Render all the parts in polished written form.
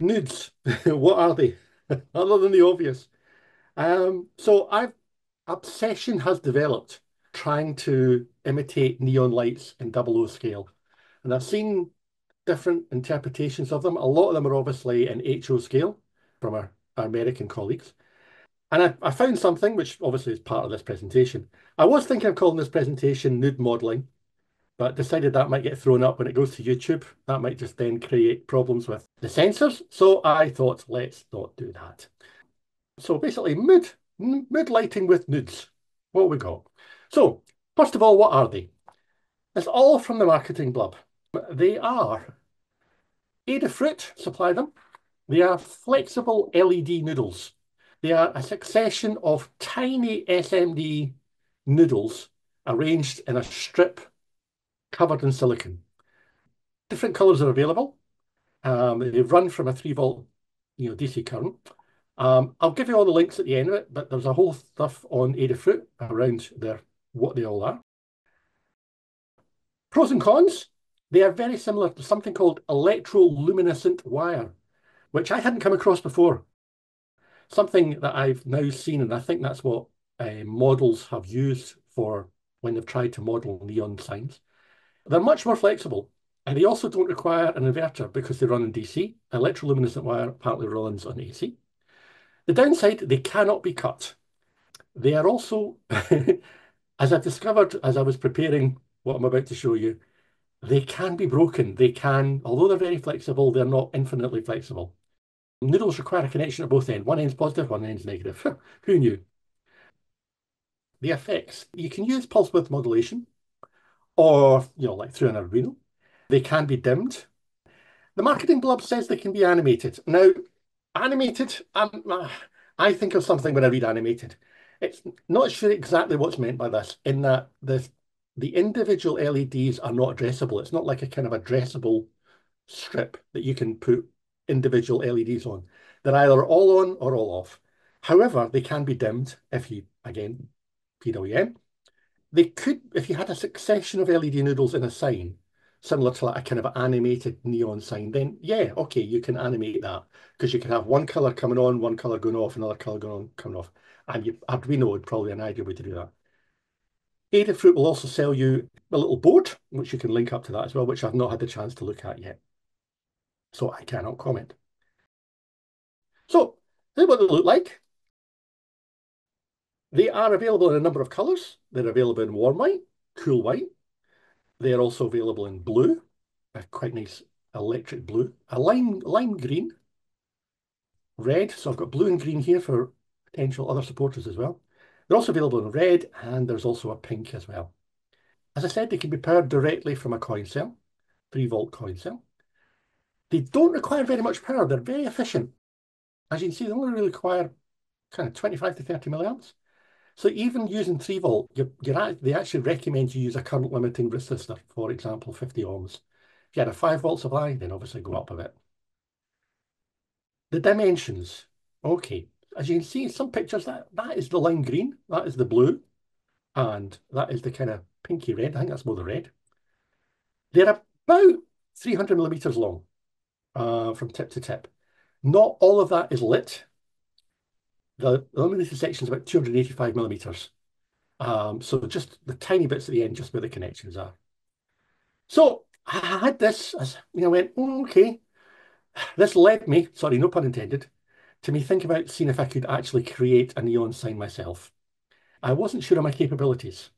Nudes. What are they? Other than the obvious. So obsession has developed trying to imitate neon lights in double O scale. And I've seen different interpretations of them. A lot of them are obviously in HO scale from our American colleagues. And I found something which obviously is part of this presentation. I was thinking of calling this presentation nude modeling, but decided that might get thrown up when it goes to YouTube. That might just then create problems with the censors. So I thought, let's not do that. So basically, mood lighting with nudes. What we got? So, first of all, what are they? It's all from the marketing blurb. They are Adafruit supply them. They are flexible LED noodles. They are a succession of tiny SMD noodles arranged in a strip covered in silicon. Different colours are available. They run from a 3 volt, DC current. I'll give you all the links at the end of it, but there's a whole stuff on Adafruit around what they all are. Pros and cons, they are very similar to something called electroluminescent wire, which I hadn't come across before. Something that I've now seen, and I think that's what models have used for when they've tried to model neon signs. They're much more flexible, and they also don't require an inverter because they run in DC. Electroluminescent wire apparently runs on AC. The downside, they cannot be cut. They are also, as I've discovered as I was preparing what I'm about to show you, they can be broken. They can, although they're very flexible, they're not infinitely flexible. Noodles require a connection at both ends. One end's positive, one end's negative. Who knew? The effects. You can use pulse width modulation or, like through an Arduino. They can be dimmed. The marketing blurb says they can be animated. Now, animated, I think of something when I read animated. It's not sure exactly what's meant by this, in that the individual LEDs are not addressable. It's not like a kind of addressable strip that you can put individual LEDs on. They're either all on or all off. However, they can be dimmed if you, again, PWM. They could, if you had a succession of LED noodles in a sign, similar to like a kind of animated neon sign, then yeah, okay, you can animate that because you can have one color coming on, one color going off, another color going on, coming off. And Arduino would probably an ideal way to do that. Adafruit will also sell you a little board, which you can link up to that as well, which I've not had the chance to look at yet. So I cannot comment. So this is what they look like. They are available in a number of colors. They're available in warm white, cool white. They are also available in blue, a quite nice electric blue, a lime green, red. So I've got blue and green here for potential other supporters as well. They're also available in red, and there's also a pink as well. As I said, they can be powered directly from a coin cell, 3 volt coin cell. They don't require very much power. They're very efficient. As you can see, they only really require kind of 25 to 30 milliamps. So even using 3 volt, they actually recommend you use a current limiting resistor, for example, 50 ohms. If you had a 5 volt supply, then obviously go up a bit. The dimensions. Okay, as you can see in some pictures, that is the lime green, that is the blue, and that is the kind of pinky red. I think that's more the red. They're about 300 millimeters long from tip to tip. Not all of that is lit. The illuminated section is about 285 millimeters. So just the tiny bits at the end, just where the connections are. So I had this, as went, oh, okay. This led me, sorry, no pun intended, to me think about seeing if I could actually create a neon sign myself. I wasn't sure of my capabilities.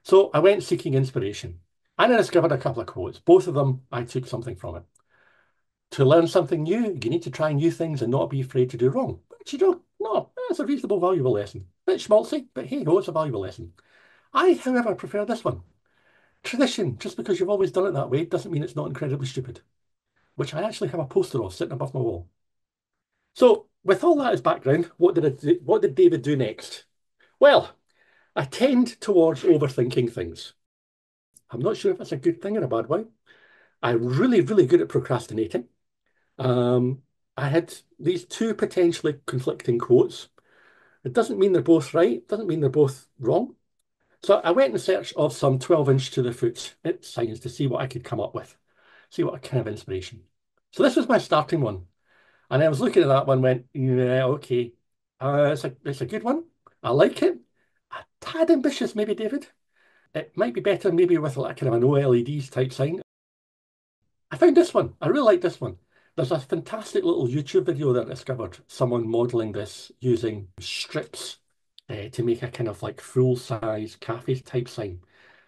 So I went seeking inspiration. And I discovered a couple of quotes. Both of them, I took something from it. To learn something new, you need to try new things and not be afraid to do wrong. But no, that's a reasonable, valuable lesson. Bit schmaltzy, but hey, no, it's a valuable lesson. I, however, prefer this one. Tradition, just because you've always done it that way, doesn't mean it's not incredibly stupid, which I actually have a poster of sitting above my wall. So, with all that as background, what did David do next? Well, I tend towards overthinking things. I'm not sure if that's a good thing or a bad one. I'm really, really good at procrastinating. Um, I had these two potentially conflicting quotes. It doesn't mean they're both right, doesn't mean they're both wrong. So I went in search of some 12-inch to the foot signs to see what I could come up with, see what kind of inspiration. So this was my starting one. And I was looking at that one, went, yeah, okay. It's a good one. I like it. A tad ambitious, maybe, David. It might be better maybe with like kind of an OLEDs type sign. I found this one. I really like this one. There's a fantastic little YouTube video that I discovered someone modeling this using strips to make a kind of like full-size cafe type sign.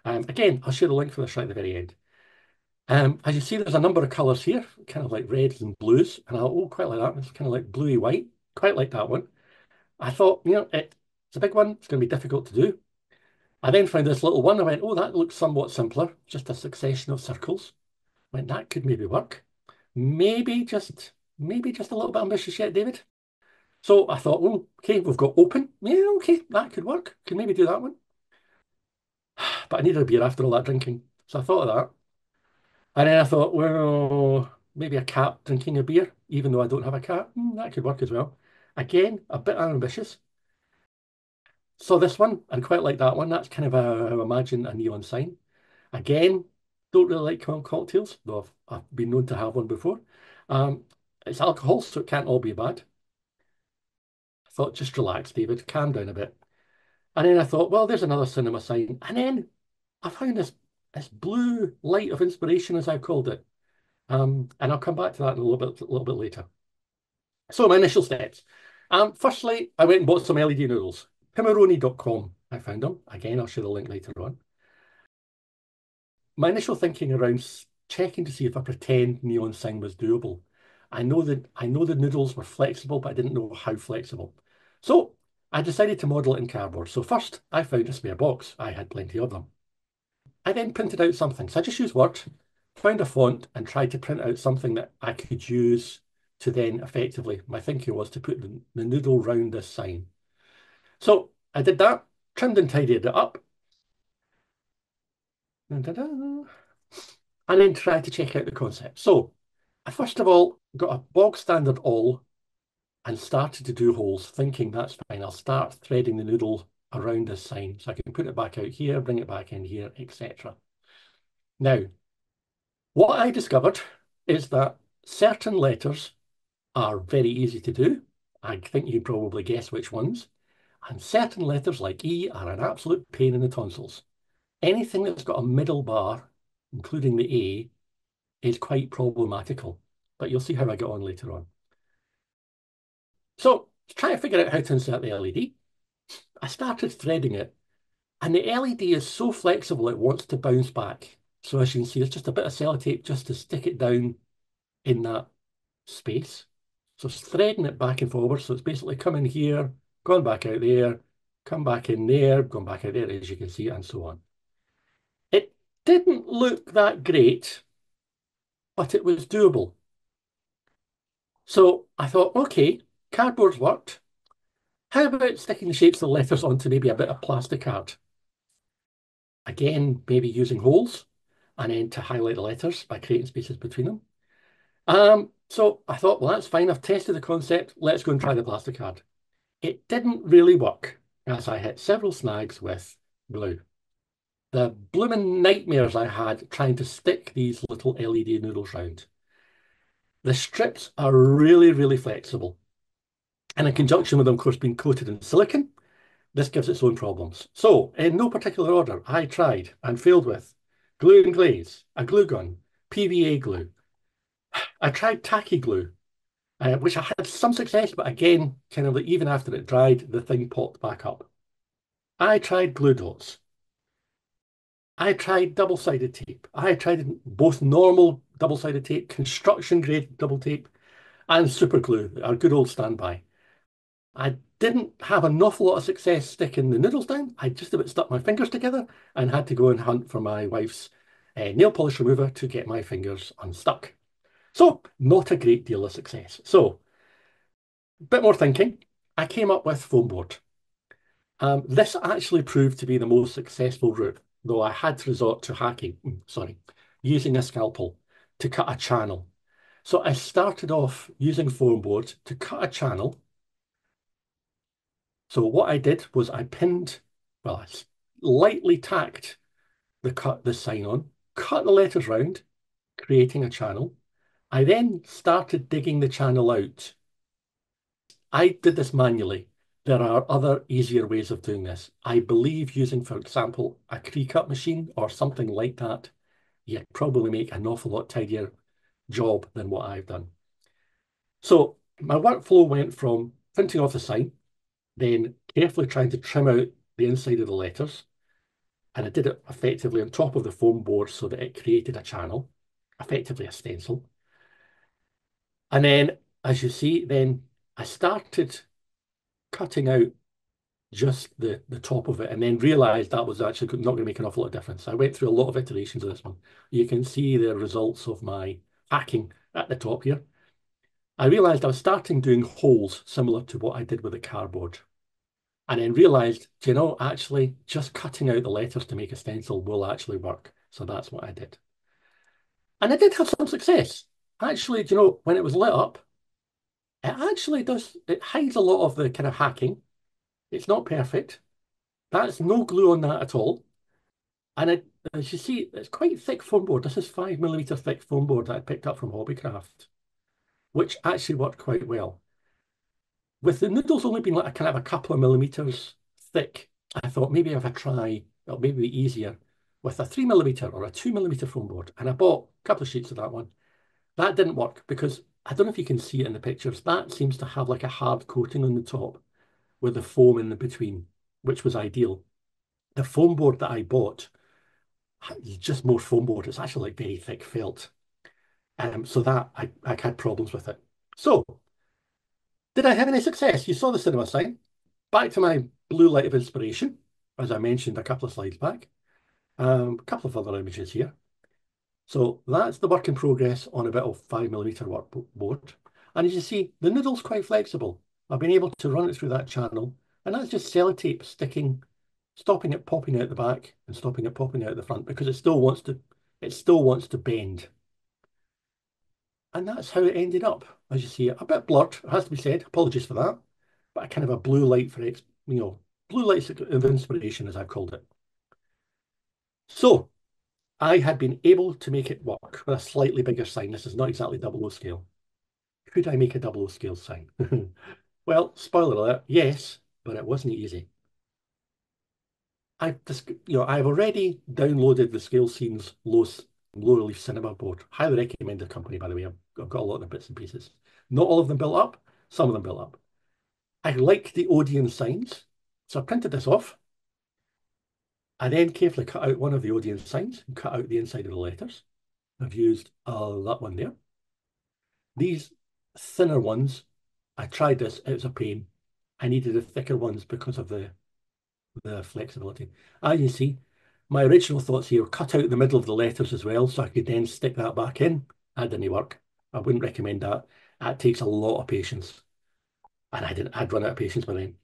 Again, I'll share the link for this right at the very end. As you see, there's a number of colours here, kind of like reds and blues, and I oh, quite like that. It's kind of like bluey white. Quite like that one. I thought, it's a big one. It's going to be difficult to do. I then found this little one. I went, oh, that looks somewhat simpler. Just a succession of circles. Went, that could maybe work. Maybe just, maybe just a little bit ambitious yet, David. So I thought, oh, okay, we've got open. Yeah, okay, that could work. Could maybe do that one. But I needed a beer after all that drinking. So I thought of that. And then I thought, well, maybe a cat drinking a beer, even though I don't have a cat. That could work as well. Again, a bit ambitious. So this one, and quite like that one. That's kind of a, I imagine, a neon sign. Again, don't really like cocktails, though I've been known to have one before. Um, it's alcohol, so it can't all be bad. I thought, just relax, David, calm down a bit. And then I thought, well, there's another cinema sign. And then I found this blue light of inspiration, as I've called it. And I'll come back to that in a little bit later. So my initial steps. Firstly, I went and bought some LED noodles. Pimoroni.com. I found them. Again, I'll share the link later on. My initial thinking around checking to see if a pretend neon sign was doable. I know the noodles were flexible, but I didn't know how flexible. So I decided to model it in cardboard. So first, I found a spare box. I had plenty of them. I then printed out something. So I just used Word, found a font, and tried to print out something that I could use to then effectively, my thinking was to put the noodle round this sign. So I did that, trimmed and tidied it up, and then tried to check out the concept. So I first of all got a bog standard awl and started to do holes, thinking that's fine. I'll start threading the noodle around this sign so I can put it back out here, bring it back in here, etc. Now, what I discovered is that certain letters are very easy to do. I think you can probably guess which ones. And certain letters like E are an absolute pain in the tonsils. Anything that's got a middle bar, including the A, is quite problematical. But you'll see how I get on later on. So, trying to figure out how to insert the LED, I started threading it, and the LED is so flexible it wants to bounce back. So as you can see, it's just a bit of sellotape just to stick it down in that space. So it's threading it back and forward. So it's basically coming here, gone back out there, come back in there, gone back out there, as you can see, and so on. It didn't look that great, but it was doable. So I thought, okay, cardboard's worked. How about sticking the shapes of the letters onto maybe a bit of plastic art? Again, maybe using holes and then to highlight the letters by creating spaces between them. So I thought, well, that's fine. I've tested the concept. Let's go and try the plastic art. It didn't really work as I hit several snags with glue. The blooming nightmares I had trying to stick these little LED noodles round. The strips are really, really flexible. And in conjunction with them, of course, being coated in silicon, this gives its own problems. So, in no particular order, I tried and failed with glue and glaze, a glue gun, PVA glue. I tried tacky glue, which I had some success, but again, kind of like even after it dried, the thing popped back up. I tried glue dots. I tried double-sided tape. I tried both normal double-sided tape, construction grade double tape, and super glue, our good old standby. I didn't have an awful lot of success sticking the noodles down. I just about stuck my fingers together and had to go and hunt for my wife's nail polish remover to get my fingers unstuck. So, not a great deal of success. So, a bit more thinking. I came up with foam board. This actually proved to be the most successful route, though I had to resort to using a scalpel to cut a channel. So I started off using foam board to cut a channel. So what I did was I I lightly tacked the sign on, cut the letters round, creating a channel, I then started digging the channel out. I did this manually. There are other easier ways of doing this. I believe using, for example, a pre-cut machine or something like that, you probably make an awful lot tidier job than what I've done. So my workflow went from printing off the sign, then carefully trying to trim out the inside of the letters. And I did it effectively on top of the foam board so that it created a channel, effectively a stencil. And then, as you see, then I started cutting out just the top of it and then realized that was actually not going to make an awful lot of difference. I went through a lot of iterations of this one. You can see the results of my hacking at the top here. I realized I was starting doing holes similar to what I did with the cardboard. And then realized, do you know, actually just cutting out the letters to make a stencil will actually work. So that's what I did. And I did have some success. Actually, do you know, when it was lit up, it actually does, it hides a lot of the kind of hacking. It's not perfect. That's no glue on that at all. And as you see, it's quite thick foam board. This is 5 millimeter thick foam board that I picked up from Hobbycraft, which actually worked quite well. With the noodles only being like a kind of a couple of millimeters thick, I thought maybe if I try, it'll maybe be easier with a 3 millimeter or a 2 millimeter foam board. And I bought a couple of sheets of that one. That didn't work because I don't know if you can see it in the pictures. That seems to have like a hard coating on the top with the foam in the between, which was ideal. The foam board that I bought is just more foam board. It's actually like very thick felt. So that I had problems with it. So did I have any success? You saw the cinema sign. Back to my blue light of inspiration, as I mentioned a couple of slides back. A couple of other images here. So that's the work in progress on a bit of 5 millimeter workboard. And as you see, the noodle's quite flexible. I've been able to run it through that channel, and that's just sellotape sticking, stopping it popping out the back and stopping it popping out the front because it still wants to bend. And that's how it ended up. As you see, a bit blurred, it has to be said. Apologies for that. But a kind of a blue light for blue lights of inspiration, as I've called it. So I had been able to make it work with a slightly bigger sign. This is not exactly double O scale. Could I make a double O scale sign? Well, spoiler alert, yes, but it wasn't easy. I've already downloaded the Scale Scenes low relief cinema board. Highly recommend the company, by the way. I've got a lot of the bits and pieces. Not all of them built up, some of them built up. I like the Odeon signs, so I printed this off. I then carefully cut out one of the Odeon signs and cut out the inside of the letters. I've used that one there. These thinner ones, I tried this, it was a pain. I needed the thicker ones because of the flexibility. As you see, my original thoughts here, cut out the middle of the letters as well, so I could then stick that back in. That didn't work. I wouldn't recommend that. That takes a lot of patience. And I'd run out of patience by then.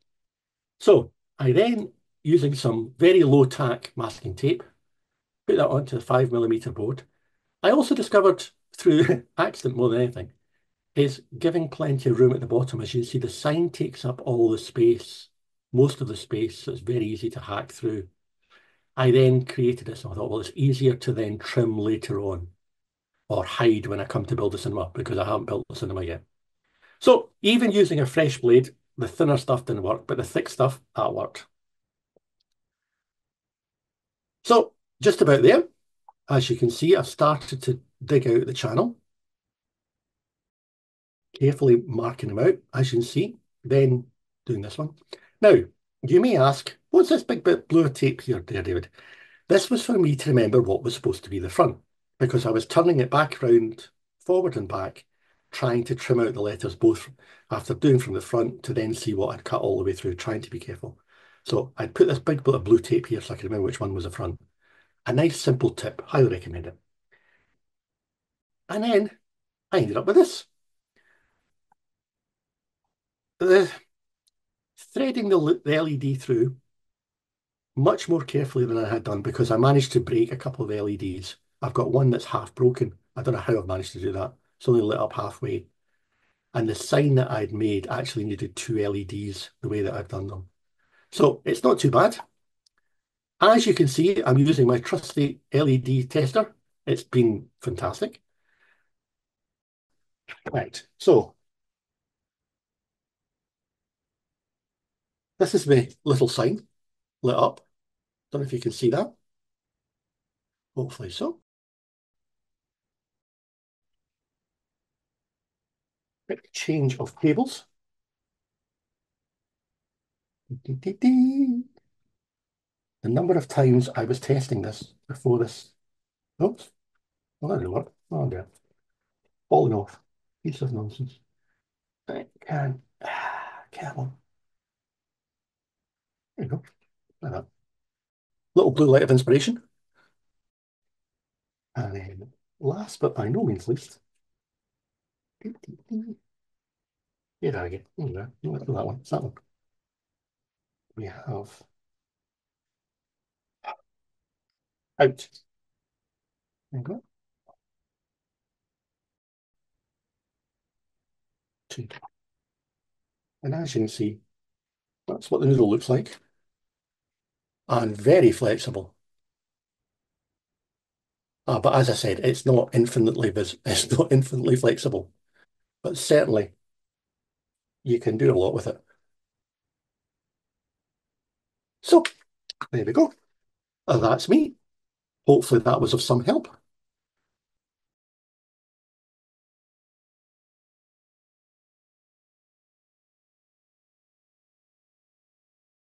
So I then, using some very low tack masking tape, put that onto the 5 millimeter board. I also discovered through accident more than anything, is giving plenty of room at the bottom. As you see, the sign takes up all the space, most of the space, so it's very easy to hack through. I then created this and I thought, well, it's easier to then trim later on or hide when I come to build the cinema because I haven't built the cinema yet. So even using a fresh blade, the thinner stuff didn't work, but the thick stuff, that worked. So just about there, as you can see, I've started to dig out the channel, carefully marking them out, as you can see, then doing this one. Now, you may ask, what's this big bit of blue tape here, there, David? This was for me to remember what was supposed to be the front, because I was turning it back around, forward and back, trying to trim out the letters both after doing from the front to then see what I'd cut all the way through, trying to be careful. So I'd put this big bit of blue tape here so I could remember which one was the front. A nice simple tip, highly recommend it. And then I ended up with this. The threading the LED through much more carefully than I had done because I managed to break a couple of LEDs. I've got one that's half broken. I don't know how I've managed to do that. It's only lit up halfway. And the sign that I'd made actually needed two LEDs the way that I've done them. So it's not too bad. As you can see, I'm using my trusty LED tester. It's been fantastic. Right, so this is the little sign lit up. Don't know if you can see that. Hopefully so. Right, change of tables. The number of times I was testing this before this. Oops, well, that didn't work. Oh, dear. Falling off. Piece of nonsense. Right, come on. There you go. Like that. Little blue light of inspiration. And then last but by no means least, here I get. There we go. No, it's not that one. It's that one. We have out. There you go. Two. And as you can see, that's what the noodle looks like. And very flexible. But as I said, it's not infinitely it's not infinitely flexible. But certainly you can do a lot with it. So there we go. That's me. Hopefully that was of some help.